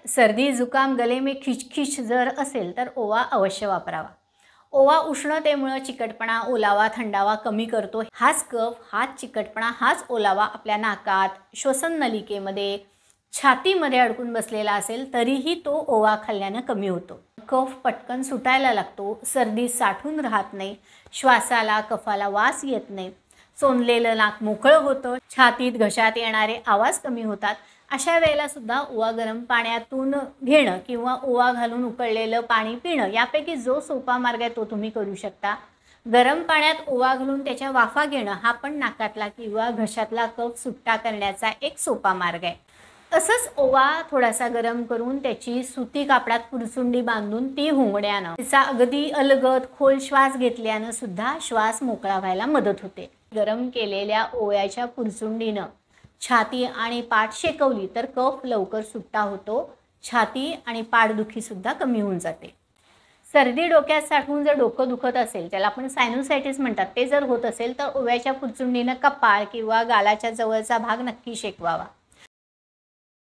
सर्दी जुकाम गले में खिचखिच जर असेल तर ओवा अवश्य वापरावा। ओवा उष्णतेमुळे चिकटपणा ओलावा थंडावा कमी करतो। हाच कफ हाच चिकटपणा हाच ओलावा आपल्या नाकात श्वसन नलिकेमध्ये छातीमध्ये अडकून बसलेला असेल तरीही तो ओवा खाल्ल्याने कमी होतो। कफ पटकन सुटायला लागतो, सर्दी साठून राहत नाही, श्वासाला कफाला वास येत नाही, सोनलेलं नाक मोकळं होतं, छातीत घशात येणारे आवाज कमी होतात। अशा वेळेला सुद्धा ओवा गरम पाण्यातून घेणं किंवा ओवा घालून उकळलेलं पाणी पिणं यापैकी जो सोपा मार्ग आहे तो तुम्ही करू शकता। गरम पाण्यात ओवा घालून त्याच्या वाफा घेणं हा पण नाकातला किंवा घशातला कफ सुट्टा करण्याचा एक सोपा मार्ग आहे। असंच ओवा थोडासा गरम करून त्याची सुती कापडात पुरचुंडी बांधून ती हुंगण्यानं तिचा अगदी अलगद खोल श्वास घेतल्यानं सुद्धा श्वास मोकळा व्हायला मदत होते। गरम केलेल्या ओव्याच्या पुरचुंडीनं छाती आणि पाठ शेकवली तर कफ लवकर सुट्टा होतो, छाती आणि पाठदुखी सुद्धा कमी होऊन जाते। सर्दी डोक्यात साठवून जर डोकं दुखत असेल त्याला आपण सायनोसायटिस म्हणतात, ते जर होत असेल तर ओव्याच्या पुरचुंडीनं कपाळ किंवा गालाच्या जवळचा भाग नक्की शेकवावा।